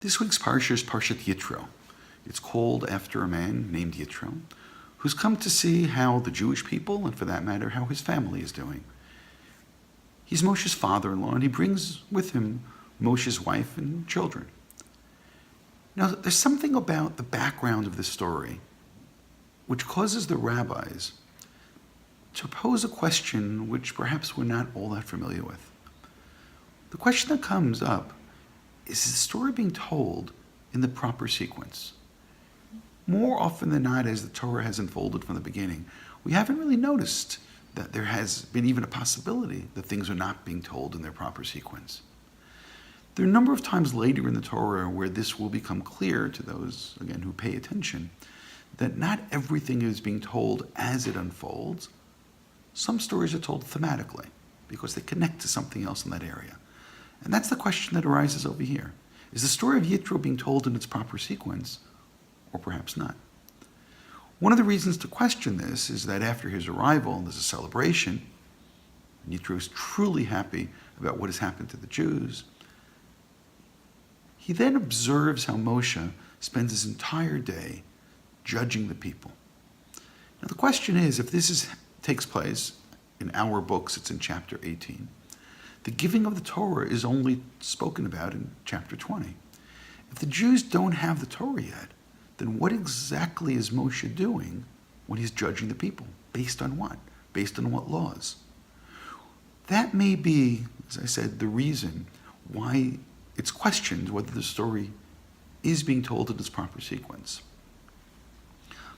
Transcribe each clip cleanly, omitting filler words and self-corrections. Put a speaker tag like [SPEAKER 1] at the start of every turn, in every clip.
[SPEAKER 1] This week's parsha is Parashat Yitro. It's called after a man named Yitro, who's come to see how the Jewish people, and for that matter, how his family is doing. He's Moshe's father-in-law, and he brings with him Moshe's wife and children. Now, there's something about the background of this story which causes the rabbis to pose a question which perhaps we're not all that familiar with. The question that comes up is the story being told in the proper sequence? More often than not, as the Torah has unfolded from the beginning, we haven't really noticed that there has been even a possibility that things are not being told in their proper sequence. There are a number of times later in the Torah where this will become clear to those, again, who pay attention, that not everything is being told as it unfolds. Some stories are told thematically because they connect to something else in that area. And that's the question that arises over here. Is the story of Yitro being told in its proper sequence, or perhaps not? One of the reasons to question this is that after his arrival, there's a celebration. Yitro is truly happy about what has happened to the Jews. He then observes how Moshe spends his entire day judging the people. Now the question is, if this takes place in our books, it's in chapter 18. The giving of the Torah is only spoken about in chapter 20. If the Jews don't have the Torah yet, then what exactly is Moshe doing when he's judging the people? Based on what? Based on what laws? That may be, as I said, the reason why it's questioned whether the story is being told in its proper sequence.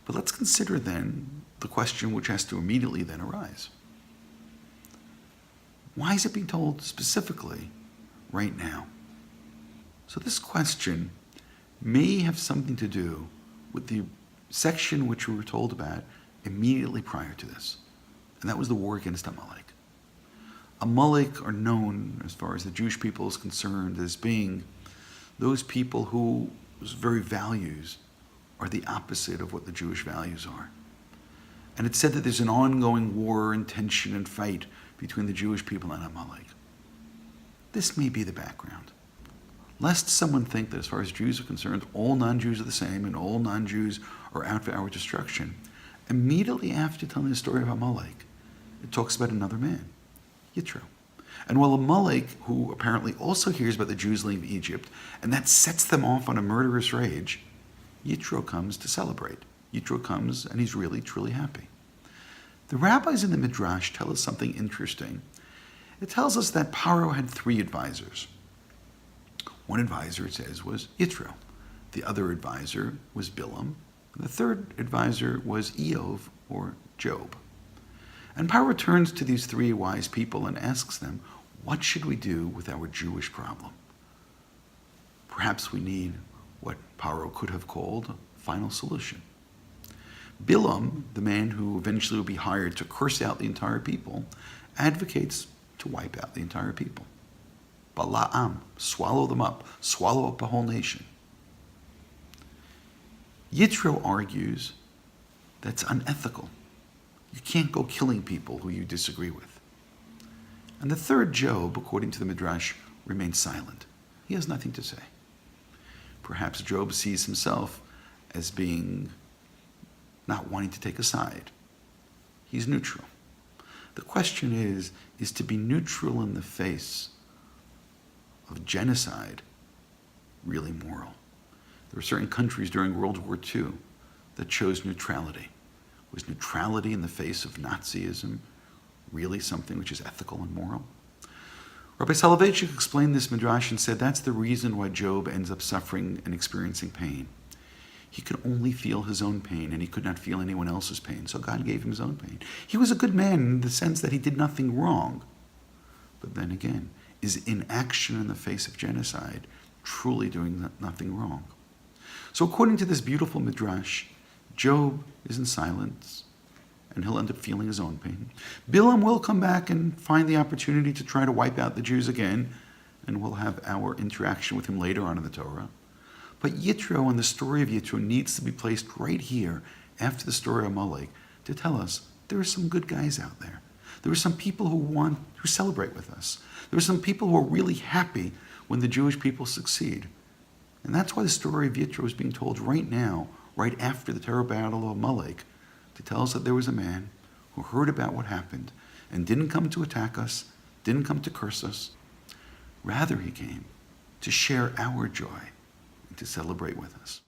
[SPEAKER 1] But let's consider then the question which has to immediately then arise. Why is it being told specifically right now? So this question may have something to do with the section which we were told about immediately prior to this, and that was the war against Amalek. Amalek are known, as far as the Jewish people is concerned, as being those people whose very values are the opposite of what the Jewish values are. And it's said that there's an ongoing war and tension and fight between the Jewish people and Amalek. This may be the background. Lest someone think that as far as Jews are concerned, all non-Jews are the same and all non-Jews are out for our destruction. Immediately after telling the story of Amalek, it talks about another man, Yitro. And while Amalek, who apparently also hears about the Jews leaving Egypt, and that sets them off on a murderous rage, Yitro comes to celebrate. Yitro comes and he's really, truly happy. The rabbis in the Midrash tell us something interesting. It tells us that Paro had 3 advisors. One advisor, it says, was Yitro. The other advisor was Bilam. And the third advisor was Eov, or Job. And Paro turns to these 3 wise people and asks them, what should we do with our Jewish problem? Perhaps we need what Paro could have called a final solution. Bilam, the man who eventually will be hired to curse out the entire people, advocates to wipe out the entire people. Bala'am, swallow them up, swallow up a whole nation. Yitro argues that's unethical. You can't go killing people who you disagree with. And the third, Job, according to the Midrash, remains silent. He has nothing to say. Perhaps Job sees himself as being not wanting to take a side. He's neutral. The question is to be neutral in the face of genocide really moral? There were certain countries during World War II that chose neutrality. Was neutrality in the face of Nazism really something which is ethical and moral? Rabbi Soloveitchik explained this midrash and said that's the reason why Job ends up suffering and experiencing pain. He could only feel his own pain, and he could not feel anyone else's pain, so God gave him his own pain. He was a good man in the sense that he did nothing wrong. But then again, is inaction in the face of genocide truly doing nothing wrong? So according to this beautiful midrash, Job is in silence, and he'll end up feeling his own pain. Bilam will come back and find the opportunity to try to wipe out the Jews again, and we'll have our interaction with him later on in the Torah. But Yitro and the story of Yitro needs to be placed right here after the story of Amalek to tell us there are some good guys out there. There are some people who celebrate with us. There are some people who are really happy when the Jewish people succeed. And that's why the story of Yitro is being told right now, right after the terrible battle of Amalek, to tell us that there was a man who heard about what happened and didn't come to attack us, didn't come to curse us. Rather, he came to share our joy and to celebrate with us.